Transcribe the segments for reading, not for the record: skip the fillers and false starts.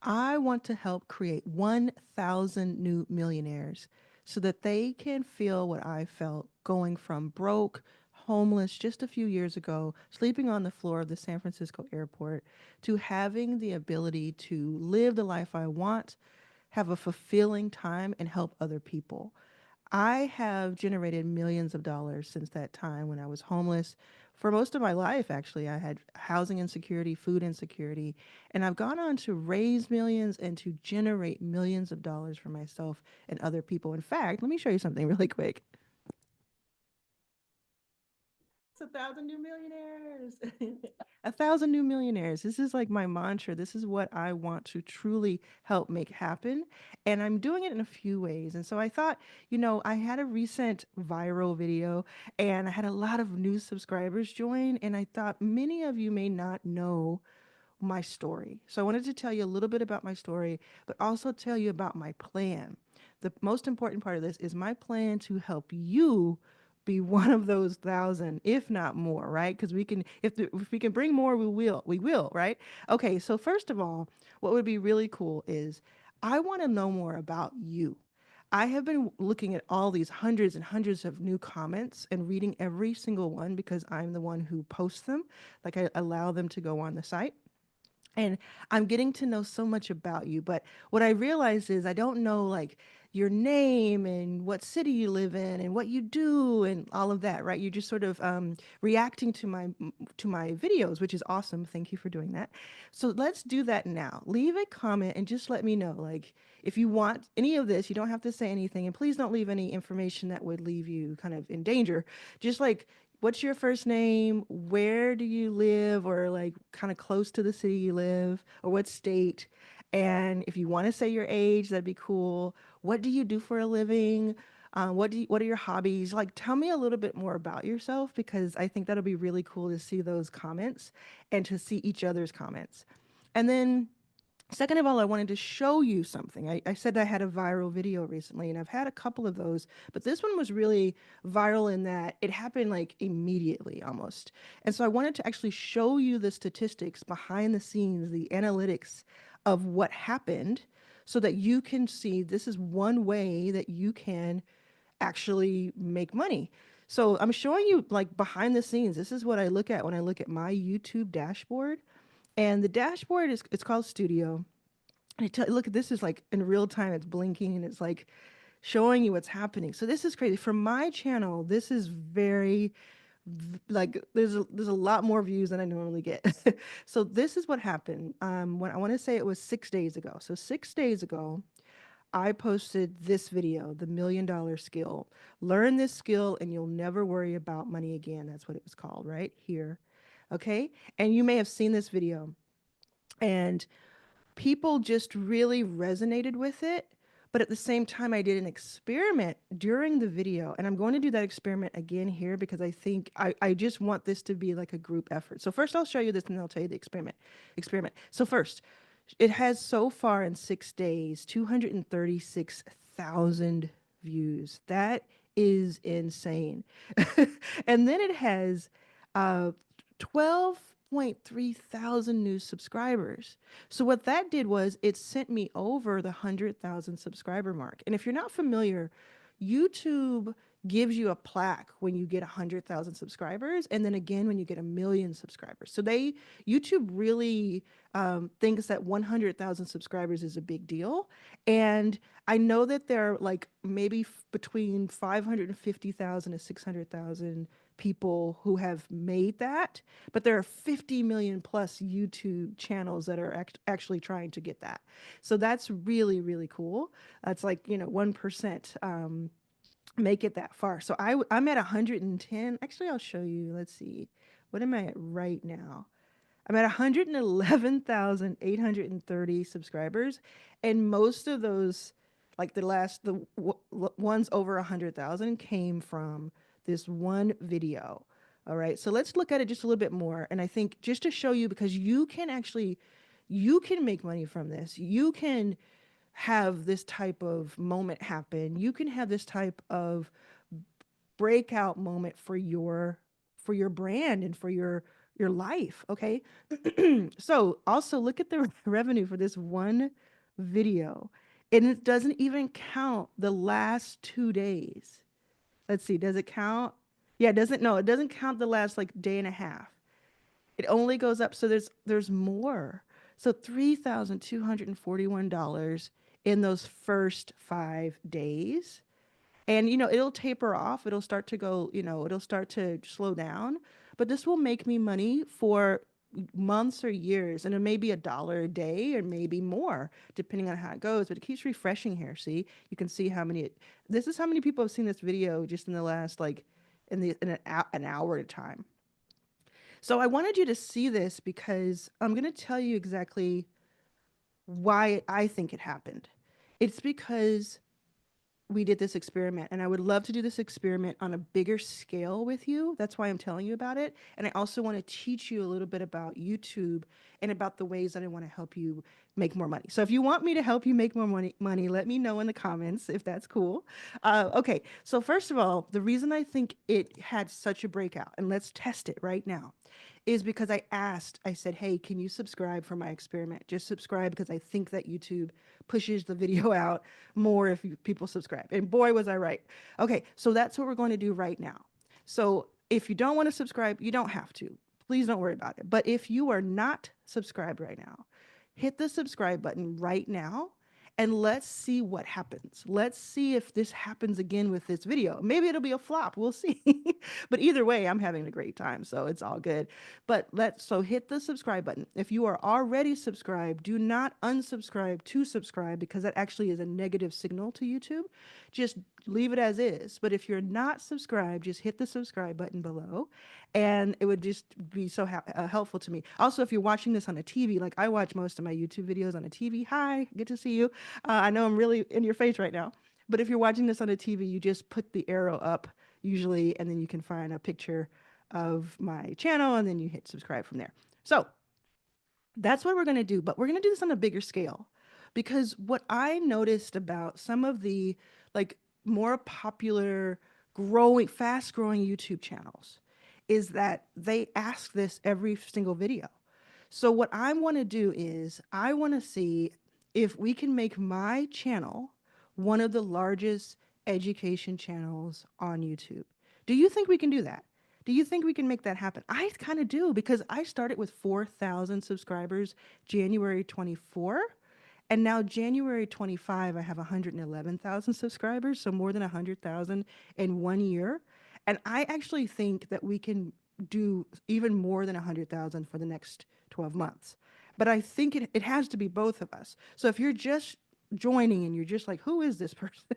I want to help create 1,000 new millionaires so that they can feel what I felt going from broke, homeless just a few years ago, sleeping on the floor of the San Francisco airport, to having the ability to live the life I want, have a fulfilling time, and help other people. I have generated millions of dollars since that time when I was homeless. For most of my life, actually, I had housing insecurity, food insecurity, and I've gone on to raise millions and to generate millions of dollars for myself and other people. In fact, let me show you something really quick. It's 1,000 new millionaires. 1,000 new millionaires. This is like my mantra. This is what I want to truly help make happen. And I'm doing it in a few ways. And so I thought, I had a recent viral video and I had a lot of new subscribers join. And I thought many of you may not know my story. So I wanted to tell you a little bit about my story, but also tell you about my plan. The most important part of this is my plan to help you be one of those 1,000, if not more, right? Because we can, if we can bring more, we will, right? Okay, so first of all, what would be really cool is I want to know more about you. I have been looking at all these hundreds and hundreds of new comments and reading every single one because I'm the one who posts them. Like I allow them to go on the site. And I'm getting to know so much about you. But what I realize is I don't know like your name and what city you live in and what you do and all of that, right? You're just sort of reacting to my videos, which is awesome. Thank you for doing that. So let's do that now. Leave a comment and just let me know, like, if you want any of this. You don't have to say anything, and please don't leave any information that would leave you kind of in danger. Just like, what's your first name? Where do you live? Or like kind of close to the city you live, or what state? And if you want to say your age, that'd be cool. What do you do for a living? What are your hobbies? Like, tell me a little bit more about yourself because I think that'll be really cool to see those comments and to see each other's comments. And then second of all, I wanted to show you something. I said I had a viral video recently, and I've had a couple of those, but this one was really viral in that it happened like immediately almost. And so I wanted to actually show you the statistics behind the scenes, the analytics of what happened, so that you can see this is one way that you can actually make money. So I'm showing you like behind the scenes. This is what I look at when I look at my YouTube dashboard. And the dashboard is it's called Studio. And look, this is like in real time, it's blinking and it's like showing you what's happening. So this is crazy. For my channel, this is very like there's a lot more views than I normally get. So this is what happened. When I want to say it was 6 days ago. So 6 days ago, I posted this video, the $1 million skill. Learn this skill and you'll never worry about money again. That's what it was called, right here. Okay. And you may have seen this video. And people just really resonated with it. But at the same time, I did an experiment during the video, and I'm going to do that experiment again here because I think I just want this to be like a group effort. So first I'll show you this and then I'll tell you the experiment. So first, it has so far in 6 days, 236,000 views. That is insane. And then it has 12.3 thousand new subscribers. So what that did was it sent me over the 100,000 subscriber mark. And if you're not familiar, YouTube gives you a plaque when you get 100,000 subscribers, and then again when you get 1 million subscribers. So YouTube really thinks that 100,000 subscribers is a big deal. And I know that there are like maybe between 550,000 to 600,000 people who have made that, but there are 50 million plus YouTube channels that are actually trying to get that. So that's really, really cool. That's like, 1% make it that far. So I'm at 110. Actually, I'll show you. Let's see. What am I at right now? I'm at 111,830 subscribers, and most of those, like the ones over 100,000, came from this one video. All right, so let's look at it just a little bit more. And I think just to show you, because you can make money from this. You can have this type of moment happen. You can have this type of breakout moment for your brand and for your your life. Okay. So also look at the revenue for this one video. And it doesn't even count the last 2 days. Let's see, does it count? Yeah, it doesn't. No, it doesn't count the last like day and a half. It only goes up. So there's more. So $3,241 in those first 5 days. And it'll taper off. It'll start to go, it'll start to slow down. But this will make me money for months or years. And it may be $1 a day or maybe more, depending on how it goes. But it keeps refreshing here. See, you can see how many, this is how many people have seen this video just in the last, like, an hour at a time. So I wanted you to see this because I'm going to tell you exactly why I think it happened. It's because we did this experiment, and I would love to do this experiment on a bigger scale with you. That's why I'm telling you about it. And I also want to teach you a little bit about YouTube and about the ways that I want to help you make more money. So if you want me to help you make more money, let me know in the comments if that's cool. Okay, so first of all, the reason I think it had such a breakout, and let's test it right now, is because I said, hey, can you subscribe for my experiment? Just subscribe because I think that YouTube pushes the video out more if people subscribe. And boy, was I right. Okay, so that's what we're going to do right now. So if you don't want to subscribe, you don't have to. Please don't worry about it. But if you are not subscribed right now, hit the subscribe button right now and let's see what happens. Let's see if this happens again with this video. Maybe it'll be a flop. We'll see. But either way, I'm having a great time, so it's all good. But so hit the subscribe button. If you are already subscribed, do not unsubscribe to subscribe because that actually is a negative signal to YouTube. Just leave it as is. But if you're not subscribed, just hit the subscribe button below and it would just be so helpful to me. Also, if you're watching this on a TV, like I watch most of my YouTube videos on a TV, hi, good to see you. I know I'm really in your face right now, but if you're watching this on a TV, you just put the arrow up usually, and then you can find a picture of my channel, and then you hit subscribe from there. So that's what we're going to do, but we're going to do this on a bigger scale because what I noticed about some of the like more popular fast growing YouTube channels is that they ask this every single video. So what I want to do is I want to see if we can make my channel one of the largest education channels on YouTube. Do you think we can do that? Do you think we can make that happen? I kind of do because I started with 4,000 subscribers January 24, and now January 25 I have 111,000 subscribers, so more than 100,000 in 1 year. And I actually think that we can do even more than 100,000 for the next 12 months. But I think it has to be both of us. So if you're just joining and you're just like, who is this person?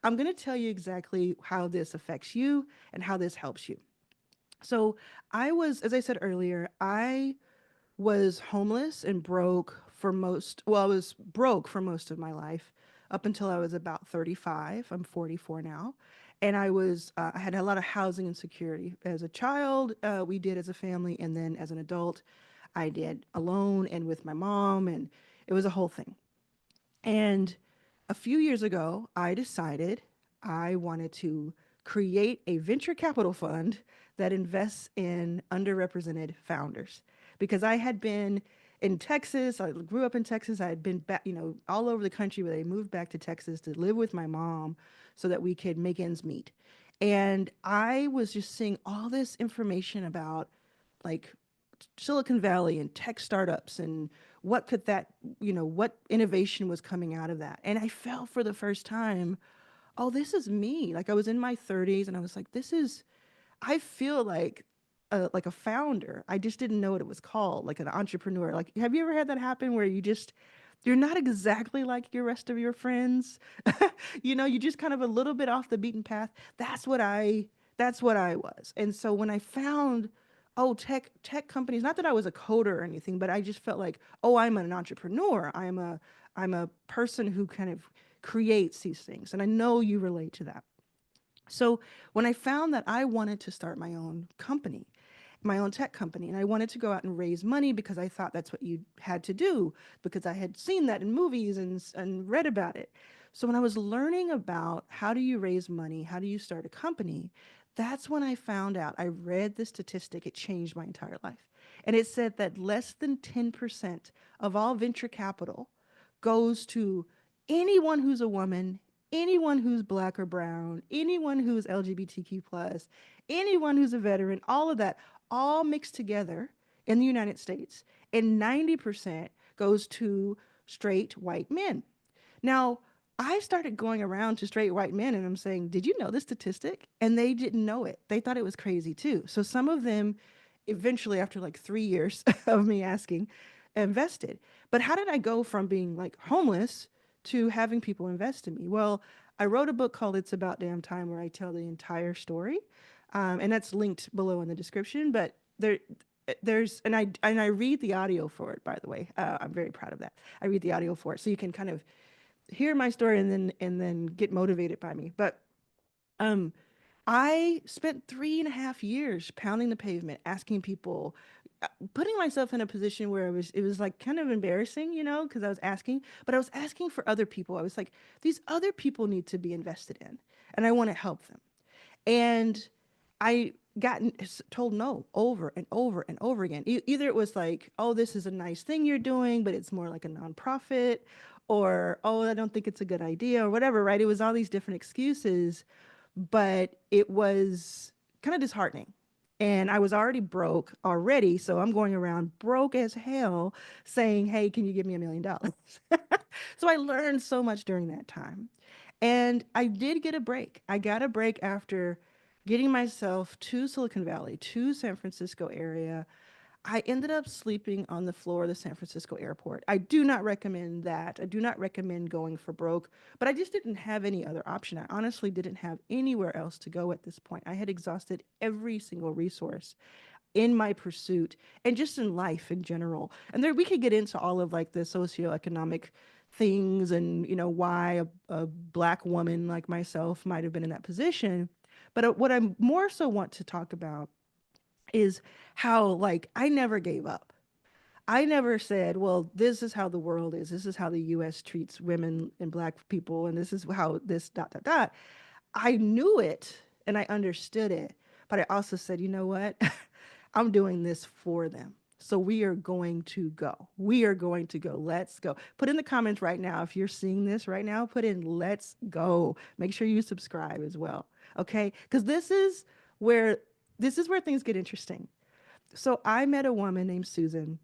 I'm going to tell you exactly how this affects you and how this helps you. So as I said earlier, I was homeless and I was broke for most of my life up until I was about 35. I'm 44 now. And I had a lot of housing insecurity. As a child, we did as a family. And then as an adult, I did alone and with my mom. And it was a whole thing. And a few years ago, I decided I wanted to create a venture capital fund that invests in underrepresented founders because I had been in Texas. I grew up in Texas. I had been back, all over the country, but I moved back to Texas to live with my mom so that we could make ends meet. And I was just seeing all this information about like Silicon Valley and tech startups and what could that, what innovation was coming out of that. And I felt for the first time, oh, this is me. Like I was in my 30s and I was like, I feel like a founder. I just didn't know what it was called, like an entrepreneur. Like, have you ever had that happen where you're not exactly like your rest of your friends? You're just kind of a little bit off the beaten path. That's what I was. And so when I found, oh, tech companies, not that I was a coder or anything, but I just felt like, oh, I'm an entrepreneur. I'm a person who kind of creates these things. And I know you relate to that. So when I found that I wanted to start my own company, my own tech company, and I wanted to go out and raise money because I thought that's what you had to do because I had seen that in movies and read about it. So when I was learning about how do you raise money, how do you start a company, that's when I found out. I read the statistic. It changed my entire life. And it said that less than 10% of all venture capital goes to anyone who's a woman, anyone who's black or brown, anyone who's LGBTQ plus, anyone who's a veteran, all of that, all mixed together in the United States. And 90% goes to straight white men. Now, I started going around to straight white men and I'm saying, did you know this statistic? And they didn't know it. They thought it was crazy too. So some of them eventually, after like 3 years of me asking, invested. But how did I go from being like homeless to having people invest in me? Well, I wrote a book called It's About Damn Time where I tell the entire story. And that's linked below in the description. But there's and I read the audio for it, by the way. I'm very proud of that. I read the audio for it so you can kind of hear my story and then get motivated by me. But um, I spent 3.5 years pounding the pavement, asking people, putting myself in a position where it was like kind of embarrassing, because I was asking, but I was asking for other people. I was like, these other people need to be invested in, and I want to help them. And I got told no over and over and over again. Either it was like, oh, this is a nice thing you're doing, but it's more like a nonprofit, or oh, I don't think it's a good idea, or whatever, right? It was all these different excuses, but it was kind of disheartening. And I was already broke already, so I'm going around broke as hell saying, hey, can you give me $1 million? So I learned so much during that time. And I did get a break. I got a break after getting myself to Silicon Valley, to San Francisco area. I ended up sleeping on the floor of the San Francisco airport. I do not recommend that. I do not recommend going for broke, but I just didn't have any other option. I honestly didn't have anywhere else to go at this point. I had exhausted every single resource in my pursuit and just in life in general. And there we could get into all of like the socioeconomic things and why a black woman like myself might have been in that position. But what I more so want to talk about is how like I never gave up. I never said, well, this is how the world is. This is how the US treats women and black people and this is how this dot dot dot. I knew it and I understood it, but I also said, you know what? I'm doing this for them. So we are going to go. We are going to go. Let's go. Put in the comments right now. If you're seeing this right now, put in let's go. Make sure you subscribe as well. Okay? Because where this is where things get interesting. So I met a woman named Susan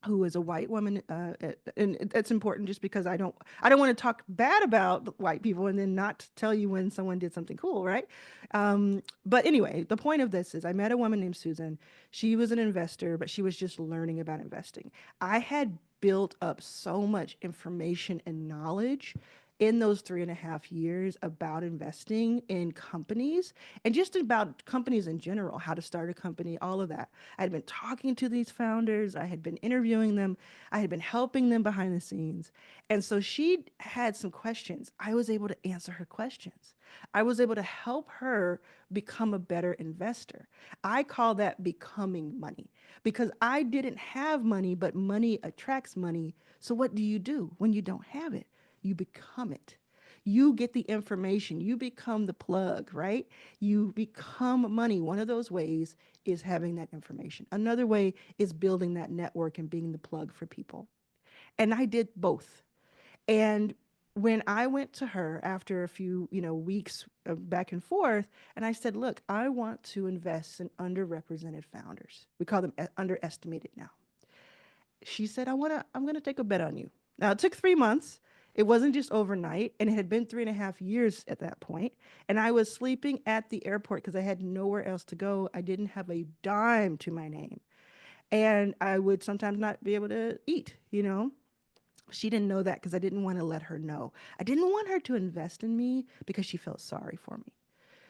who is a white woman, and it's important just because I don't want to talk bad about white people and then not tell you when someone did something cool, right? But anyway, the point of this is I met a woman named Susan. She was an investor, but she was just learning about investing. I had built up so much information and knowledge in those 3.5 years about investing in companies and just about companies in general, how to start a company, all of that. I had been talking to these founders, I had been interviewing them, I had been helping them behind the scenes. And so she had some questions. I was able to answer her questions. I was able to help her become a better investor. I call that becoming money because I didn't have money, but money attracts money. So what do you do when you don't have it? You become it. You get the information, you become the plug, right? You become money. One of those ways is having that information. Another way is building that network and being the plug for people. And I did both. And when I went to her after a few, weeks of back and forth, and I said, "Look, I want to invest in underrepresented founders. We call them underestimated now." She said, I'm going to take a bet on you. Now, it took 3 months. It wasn't just overnight, and it had been 3.5 years at that point. And I was sleeping at the airport because I had nowhere else to go. I didn't have a dime to my name. And I would sometimes not be able to eat. She didn't know that because I didn't want to let her know. I didn't want her to invest in me because she felt sorry for me.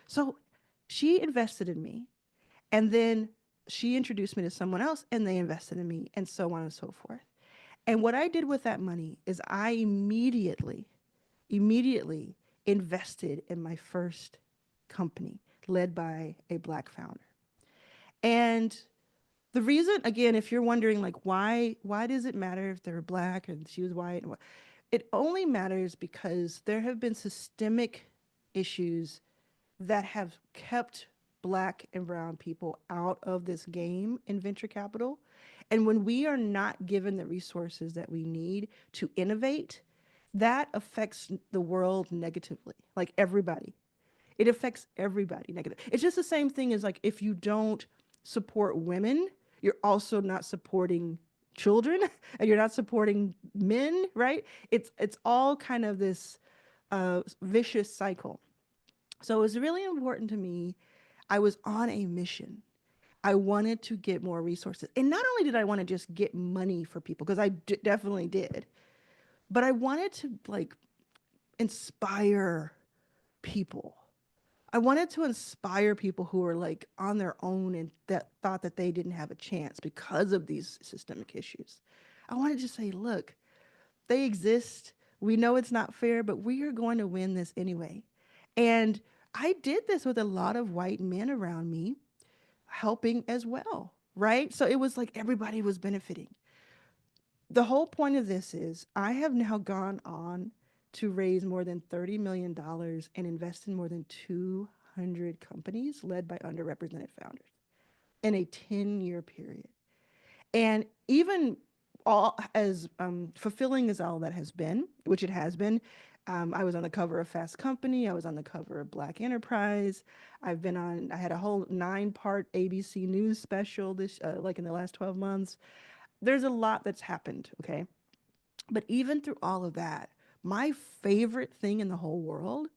So she invested in me. And then she introduced me to someone else, and they invested in me, and so on and so forth. And what I did with that money is I immediately invested in my first company led by a black founder. And the reason, again, if you're wondering like why does it matter if they're black and she was white and what, it only matters because there have been systemic issues that have kept Black and brown people out of this game in venture capital. And when we are not given the resources that we need to innovate, that affects the world negatively, like everybody. It affects everybody negative. It's just the same thing as like if you don't support women, you're also not supporting children and you're not supporting men, right? It's all kind of this vicious cycle. So it's really important to me. I was on a mission. I wanted to get more resources. And not only did I want to just get money for people, because definitely did, but I wanted to like inspire people. I wanted to inspire people who were like on their own and that thought that they didn't have a chance because of these systemic issues. I wanted to say, look, they exist. We know it's not fair, but we are going to win this anyway. And I did this with a lot of white men around me helping as well, right? So it was like everybody was benefiting. The whole point of this is I have now gone on to raise more than $30 million dollars and invest in more than 200 companies led by underrepresented founders in a 10-year period. And even all as fulfilling as all that has been, which it has been, I was on the cover of Fast Company. I was on the cover of Black Enterprise. I had a whole 9-part ABC News special like in the last 12 months. There's a lot that's happened, okay? But even through all of that, my favorite thing in the whole world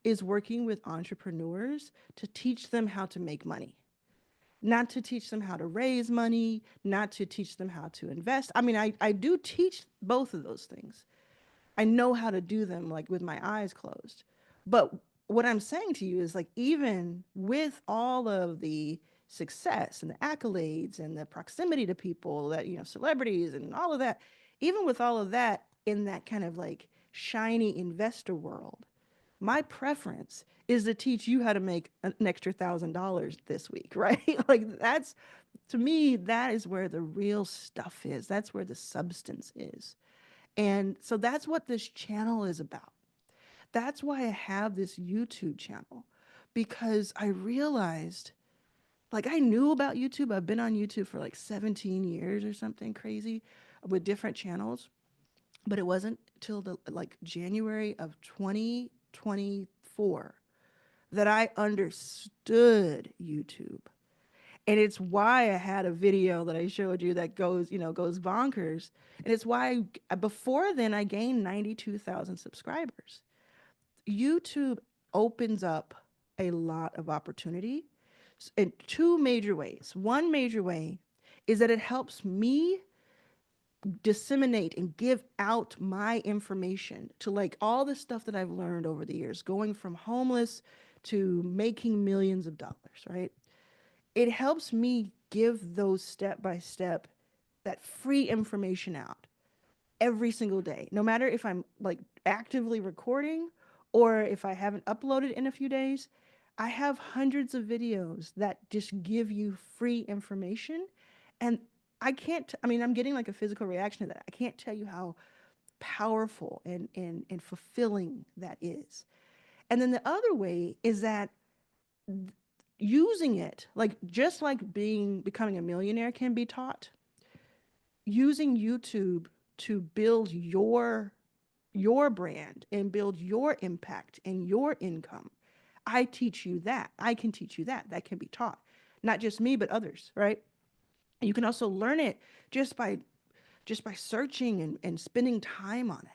is working with entrepreneurs to teach them how to make money, not to teach them how to raise money, not to teach them how to invest. I mean, I do teach both of those things. I know how to do them like with my eyes closed. But what I'm saying to you is like, even with all of the success and the accolades and the proximity to people that, celebrities and all of that, even with all of that in that kind of like shiny investor world, my preference is to teach you how to make an extra $1,000 this week, right? Like that's, to me, that is where the real stuff is. That's where the substance is. And so that's what this channel is about. That's why I have this YouTube channel, because I realized, like, I knew about YouTube. I've been on YouTube for like 17 years or something crazy with different channels, but it wasn't till the like January of 2024 that I understood YouTube. And it's why I had a video that I showed you that goes bonkers. And it's why before then I gained 92,000 subscribers. YouTube opens up a lot of opportunity in two major ways. One major way is that it helps me disseminate and give out my information to like all the stuff that I've learned over the years, going from homeless to making millions of dollars, right? It helps me give those step by step, that free information out every single day, no matter if I'm like actively recording or if I haven't uploaded in a few days. I have hundreds of videos that just give you free information. And I mean, I'm getting like a physical reaction to that. I can't tell you how powerful and fulfilling that is. And then the other way is that using it, like just like becoming a millionaire can be taught, using YouTube to build your brand and build your impact and your income. I teach you that. I can teach you that. That can be taught. Not just me, but others, right? You can also learn it just by searching and spending time on it.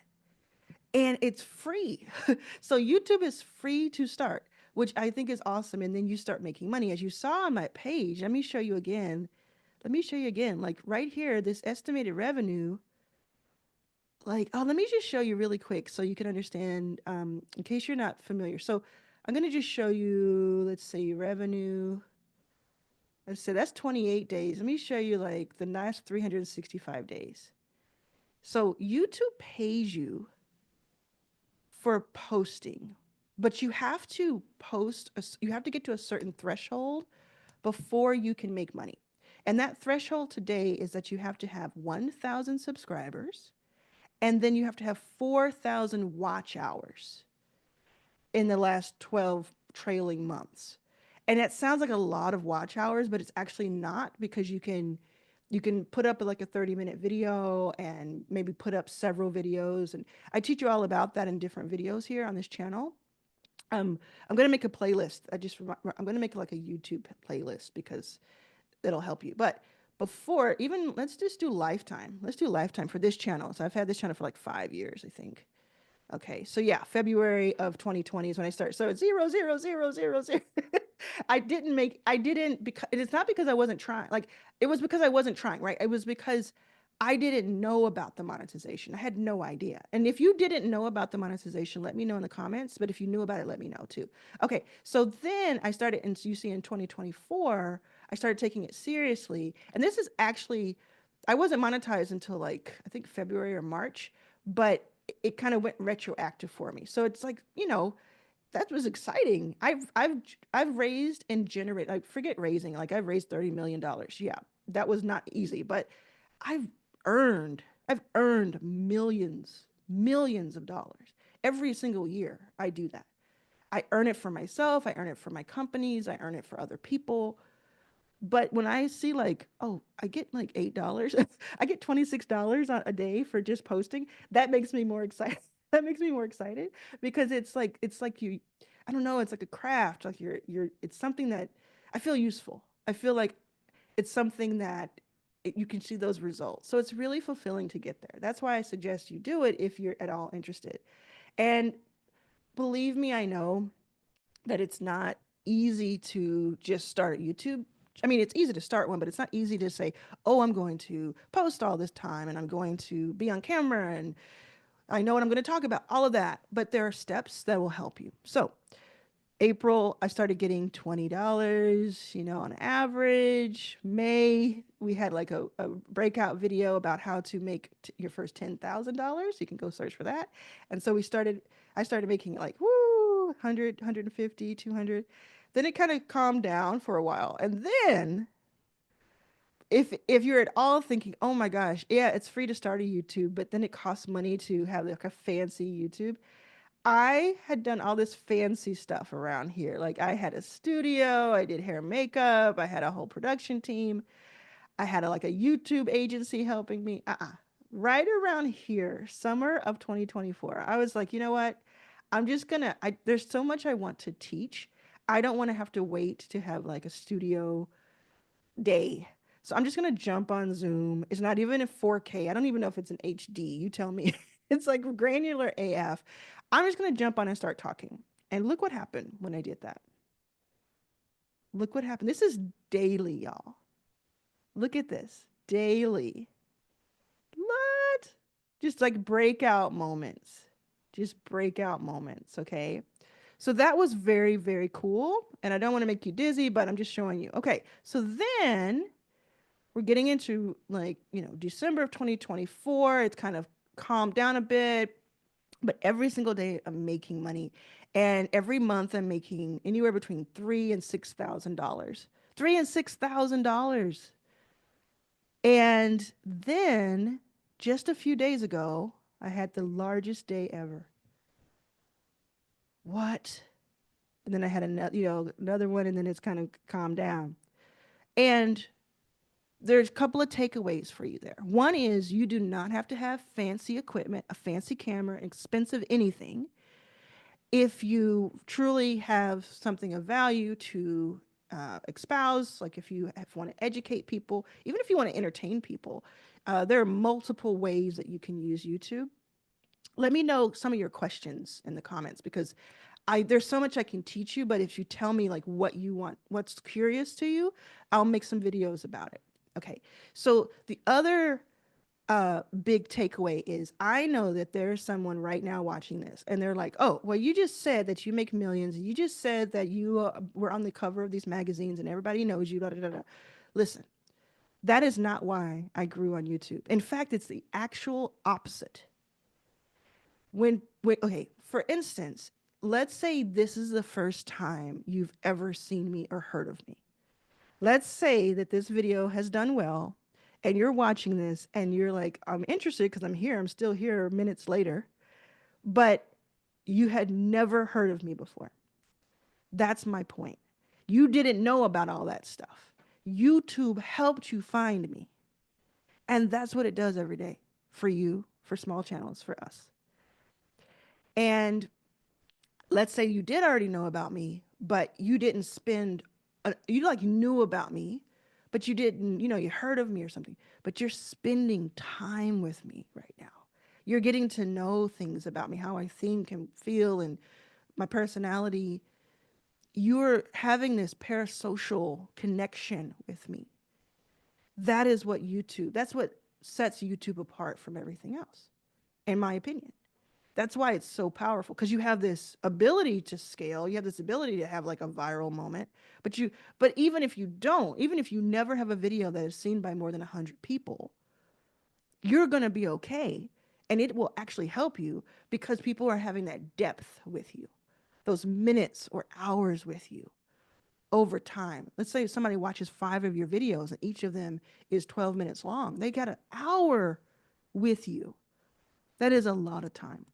And it's free. So YouTube is free to start, which I think is awesome. And then you start making money. As you saw on my page, let me show you again. Let me show you again. Like right here, this estimated revenue, like, oh, let me just show you really quick so you can understand, in case you're not familiar. So I'm going to just show you, let's say revenue. Let's say that's 28 days. Let me show you like the last 365 days. So YouTube pays you for posting, but you have to you have to get to a certain threshold before you can make money. And that threshold today is that you have to have 1,000 subscribers and then you have to have 4,000 watch hours in the last 12 trailing months. And it sounds like a lot of watch hours, but it's actually not, because you can put up like a 30-minute video and maybe put up several videos, and I teach you all about that in different videos here on this channel. I'm going to make a playlist. I'm going to make like a YouTube playlist because it'll help you. But before even, let's just do lifetime. Let's do lifetime for this channel. So I've had this channel for like 5 years, I think. Okay, so yeah, February of 2020 is when I started. So it's 0, 0, 0, 0, 0. I didn't, because it's not because I wasn't trying. Like, it was because I wasn't trying, right? It was because I didn't know about the monetization. I had no idea. And if you didn't know about the monetization, let me know in the comments. But if you knew about it, let me know too. Okay, so then I started, and you see in 2024, I started taking it seriously. And this is actually, I wasn't monetized until like, I think February or March, but it kind of went retroactive for me. So it's like, that was exciting. I've raised and generated, like, forget raising, like I've raised $30 million. Yeah, that was not easy, but I've I've earned millions of dollars every single year. I do that. I earn it for myself, I earn it for my companies, I earn it for other people. But when I see like, oh, I get like $8, I get $26 a day for just posting, that makes me more excited. That makes me more excited because it's like I don't know, it's like a craft, like it's something that I feel useful. I feel like it's something that you can see those results. So it's really fulfilling to get there. That's why I suggest you do it if you're at all interested. And believe me, I know that it's not easy to just start YouTube. I mean, it's easy to start one, but it's not easy to say, oh, I'm going to post all this time and I'm going to be on camera and I know what I'm going to talk about, all of that. But there are steps that will help you. So, April, I started getting $20, on average. May, we had like a breakout video about how to make your first $10,000. You can go search for that. And so I started making like, woo, 100, 150, 200. Then it kind of calmed down for a while. And then if you're at all thinking, oh my gosh, yeah, it's free to start a YouTube, but then it costs money to have like a fancy YouTube. I had done all this fancy stuff around here. Like, I had a studio, I did hair and makeup, I had a whole production team, I had like a YouTube agency helping me. Right around here, summer of 2024, I was like, you know what? There's so much I want to teach. I don't want to have to wait to have like a studio day. So I'm just gonna jump on Zoom. It's not even in 4K. I don't even know if it's in HD. You tell me. It's like granular AF. I'm just gonna jump on and start talking. And look what happened when I did that. Look what happened. This is daily, y'all. Look at this. Daily. What? Just like breakout moments. Just breakout moments, okay? So that was very, very cool. And I don't want to make you dizzy, but I'm just showing you. Okay, so then we're getting into like, December of 2024. It's kind of calmed down a bit, but every single day I'm making money. And every month I'm making anywhere between $3,000 and $6,000. $3,000 and $6,000. And then just a few days ago, I had the largest day ever. What? And then I had another one, and then it's kind of calmed down. And there's a couple of takeaways for you there. One is you do not have to have fancy equipment, a fancy camera, expensive anything. If you truly have something of value to espouse, like if you want to educate people, even if you want to entertain people, there are multiple ways that you can use YouTube. Let me know some of your questions in the comments because there's so much I can teach you, but if you tell me like what you want, what's curious to you, I'll make some videos about it. Okay. So the other big takeaway is I know that there's someone right now watching this and they're like, oh, well, you just said that you make millions. You just said that you were on the cover of these magazines and everybody knows you. Da, da, da, da. Listen, that is not why I grew on YouTube. In fact, it's the actual opposite. Okay, for instance, let's say this is the first time you've ever seen me or heard of me. Let's say that this video has done well and you're watching this and you're like, I'm interested because I'm still here minutes later, but you had never heard of me before. That's my point. You didn't know about all that stuff. YouTube helped you find me. And that's what it does every day for you, for small channels, for us. And let's say you did already know about me, but you didn't spend, you like knew about me, but you didn't, you heard of me or something, but you're spending time with me right now. You're getting to know things about me, how I think and feel and my personality. You're having this parasocial connection with me. That is what YouTube, that's what sets YouTube apart from everything else, in my opinion. That's why it's so powerful, because you have this ability to scale, you have this ability to have like a viral moment, but even if you don't, even if you never have a video that is seen by more than 100 people, you're going to be okay, and it will actually help you because people are having that depth with you, those minutes or hours with you over time. Let's say somebody watches 5 of your videos and each of them is 12 minutes long. They got an hour with you. That is a lot of time.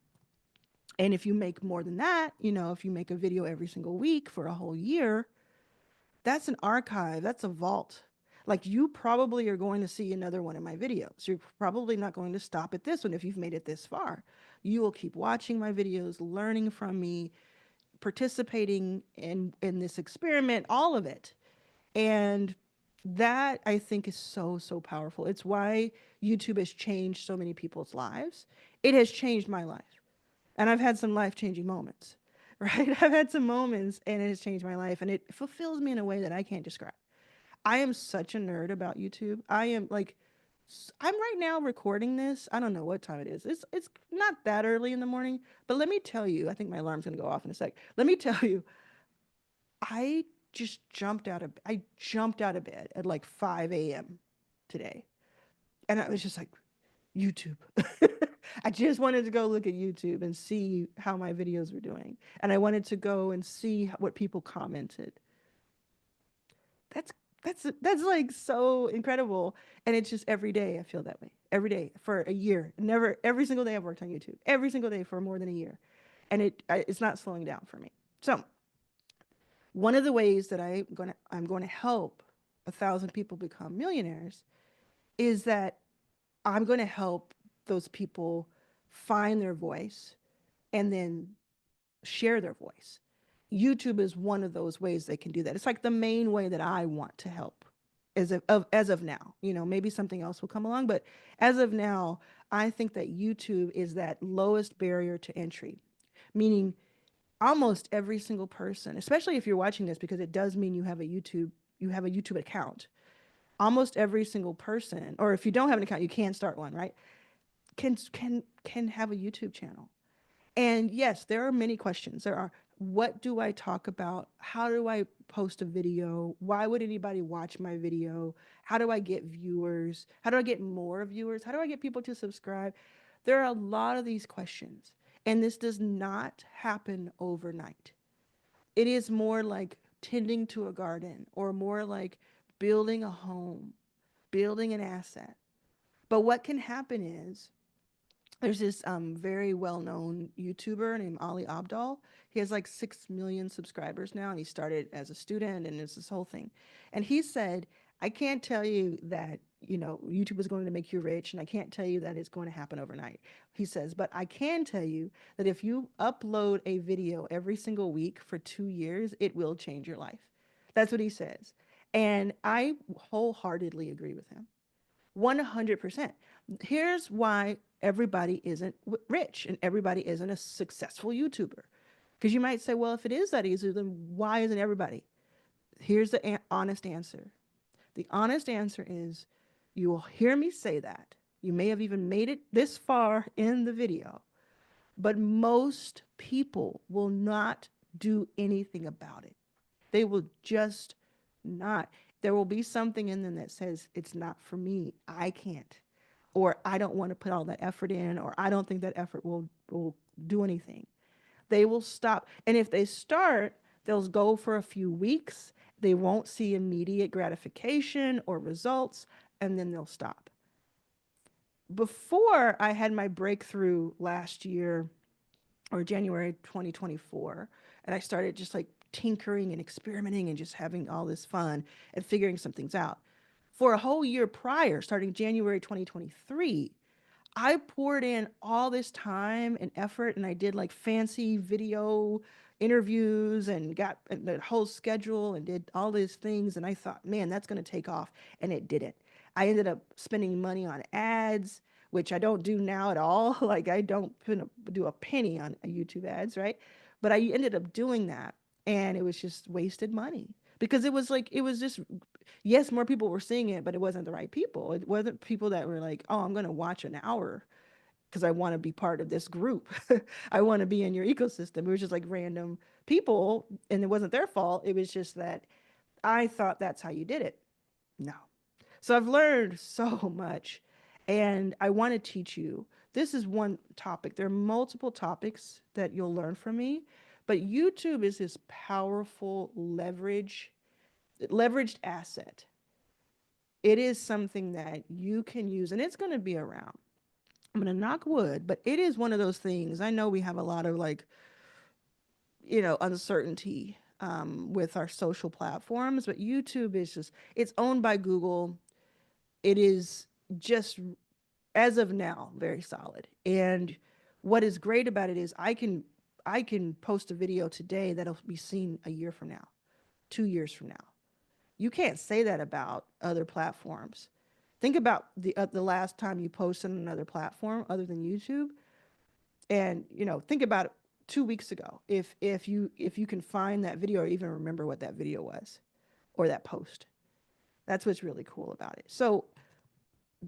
And if you make more than that, if you make a video every single week for a whole year, that's an archive, that's a vault. Like, you probably are going to see another one of my videos. You're probably not going to stop at this one if you've made it this far. You will keep watching my videos, learning from me, participating in this experiment, all of it. And that, I think, is so, so powerful. It's why YouTube has changed so many people's lives. It has changed my life. And I've had some life changing moments, right? I've had some moments and it has changed my life and it fulfills me in a way that I can't describe. I am such a nerd about YouTube. I am like, I'm right now recording this. I don't know what time it is. It's not that early in the morning, but let me tell you, I think my alarm's going to go off in a sec. Let me tell you, I I jumped out of bed at like 5 a.m. today. And I was just like, YouTube. I just wanted to go look at YouTube and see how my videos were doing. And I wanted to go and see what people commented. That's that's like so incredible. And it's just every day I feel that way. Every day for a year. Never every single day I've worked on YouTube. Every single day for more than a year. And it's not slowing down for me. So, one of the ways that I'm going to help 1,000 people become millionaires is that I'm going to help those people find their voice and then share their voice. YouTube is one of those ways they can do that. It's like the main way that I want to help as of now. Maybe something else will come along, but as of now, I think that YouTube is that lowest barrier to entry, meaning almost every single person, especially if you're watching this, because it does mean you have a YouTube account. Almost every single person, or if you don't have an account, you can start one, right? Can have a YouTube channel. And yes, there are many questions. There are, what do I talk about? How do I post a video? Why would anybody watch my video? How do I get viewers? How do I get more viewers? How do I get people to subscribe? There are a lot of these questions. And this does not happen overnight. It is more like tending to a garden or more like building a home, building an asset. But what can happen is there's this very well-known YouTuber named Ali Abdal. He has like 6 million subscribers now, and he started as a student, and it's this whole thing. And he said, I can't tell you that, YouTube is going to make you rich, and I can't tell you that it's going to happen overnight. He says, but I can tell you that if you upload a video every single week for 2 years, it will change your life. That's what he says. And I wholeheartedly agree with him. 100%. Here's why everybody isn't rich and everybody isn't a successful YouTuber. Because you might say, well, if it is that easy, then why isn't everybody? Here's the honest answer. The honest answer is, you will hear me say that. You may have even made it this far in the video, but most people will not do anything about it. They will just not. There will be something in them that says, it's not for me. I can't. Or I don't want to put all that effort in, or I don't think that effort will do anything. They will stop. And if they start, they'll go for a few weeks. They won't see immediate gratification or results, and then they'll stop. Before I had my breakthrough last year, or January 2024, and I started just like tinkering and experimenting and just having all this fun and figuring some things out. For a whole year prior, starting January 2023, I poured in all this time and effort, and I did like fancy video interviews and got the whole schedule and did all these things. And I thought, man, that's going to take off. And it didn't. I ended up spending money on ads, which I don't do now at all. Like, I don't do a penny on YouTube ads, right? But I ended up doing that. And it was just wasted money because it was like, it was just, yes, more people were seeing it, but it wasn't the right people. It wasn't people that were like, oh, I'm going to watch an hour because I want to be part of this group. I want to be in your ecosystem. It was just like random people, and it wasn't their fault. It was just that I thought that's how you did it. No. So I've learned so much, and I want to teach you. This is one topic. There are multiple topics that you'll learn from me, but YouTube is this powerful leveraged asset. It is something that you can use, and it's going to be around. I'm going to knock wood, but it is one of those things. I know we have a lot of like, uncertainty with our social platforms, but YouTube is just, it's owned by Google. It is just, as of now, very solid. And what is great about it is I can post a video today that'll be seen a year from now, 2 years from now. You can't say that about other platforms. Think about the last time you posted on another platform other than YouTube, and think about it 2 weeks ago. If you can find that video or even remember what that video was or that post, that's what's really cool about it. So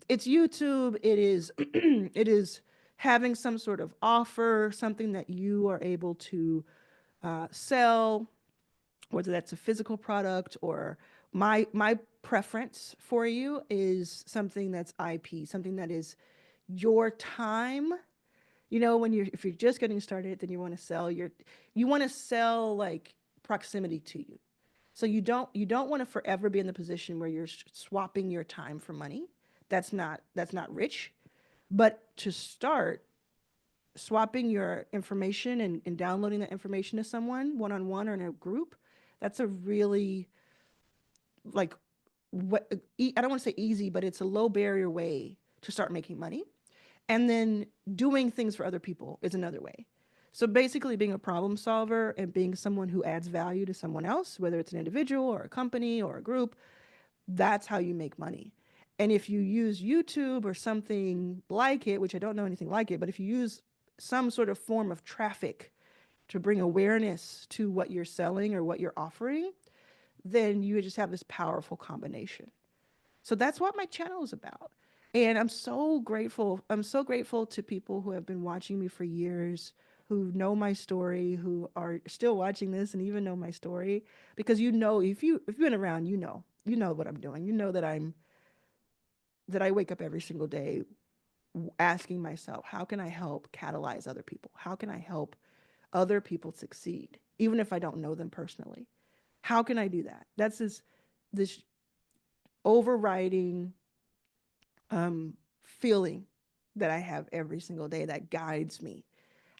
it's YouTube. It is it is having some sort of offer, something that you are able to sell, whether that's a physical product or my preference for you is something that's IP, something that is your time. When if you're just getting started, then you want to sell like proximity to you. So you don't want to forever be in the position where you're swapping your time for money. That's not rich. But to start swapping your information and downloading that information to someone one on one or in a group, that's a really like what I don't want to say easy, but it's a low barrier way to start making money. And then doing things for other people is another way. So basically, being a problem solver and being someone who adds value to someone else, whether it's an individual or a company or a group, that's how you make money. And if you use YouTube or something like it, which I don't know anything like it, but if you use some sort of form of traffic to bring awareness to what you're selling or what you're offering, then you would just have this powerful combination. So that's what my channel is about. And I'm so grateful. I'm so grateful to people who have been watching me for years, who know my story, who are still watching this and even know my story. Because if you've been around, you know what I'm doing. You know that I wake up every single day asking myself, how can I help catalyze other people? How can I help other people succeed, even if I don't know them personally? How can I do that? That's this overriding feeling that I have every single day that guides me.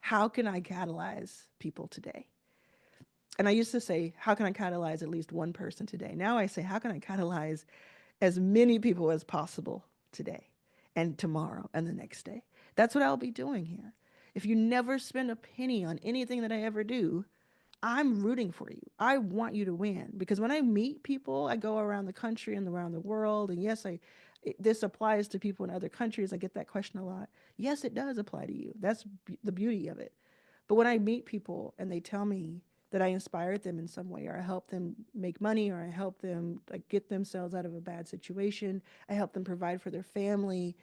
How can I catalyze people today? And I used to say, how can I catalyze at least one person today? Now I say, how can I catalyze as many people as possible today and tomorrow and the next day? That's what I'll be doing here. If you never spend a penny on anything that I ever do, I'm rooting for you. I want you to win because when I meet people, I go around the country and around the world. And yes, this applies to people in other countries. I get that question a lot. Yes, it does apply to you. That's the beauty of it. But when I meet people and they tell me that I inspired them in some way, or I helped them make money, or I helped them like get themselves out of a bad situation, I helped them provide for their family,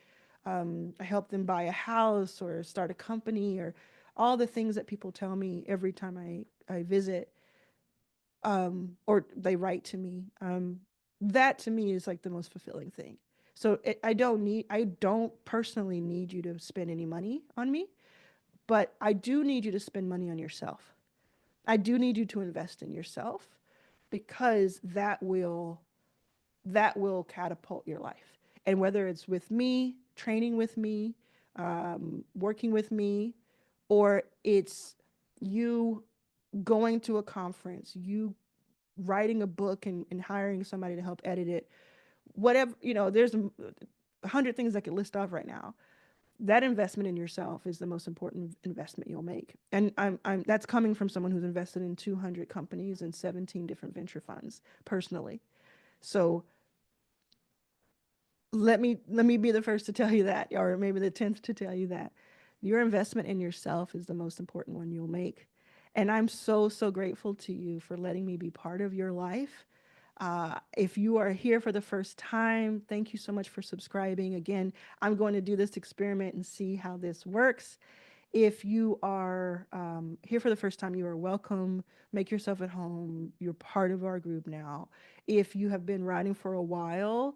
I helped them buy a house or start a company, or all the things that people tell me every time I visit, or they write to me. That to me is like the most fulfilling thing. So I don't personally need you to spend any money on me, but I do need you to spend money on yourself. I do need you to invest in yourself because that will catapult your life. And whether it's with me, training with me, working with me, or it's you going to a conference, you writing a book and hiring somebody to help edit it, whatever, there's a hundred things I could list off right now. That investment in yourself is the most important investment you'll make. And that's coming from someone who's invested in 200 companies and 17 different venture funds personally. So let me be the first to tell you that, or maybe the 10th to tell you that your investment in yourself is the most important one you'll make. And I'm so, so grateful to you for letting me be part of your life. If you are here for the first time, thank you so much for subscribing. Again, I'm going to do this experiment and see how this works. If you are here for the first time, you are welcome. Make yourself at home. You're part of our group now. If you have been writing for a while,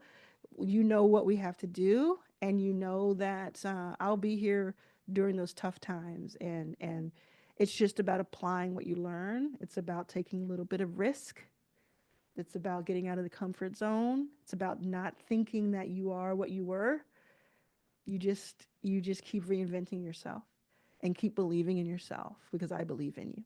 you know what we have to do, and you know that I'll be here during those tough times. And it's just about applying what you learn. It's about taking a little bit of risk. It's about getting out of the comfort zone. It's about not thinking that you are what you were. You just keep reinventing yourself and keep believing in yourself, because I believe in you.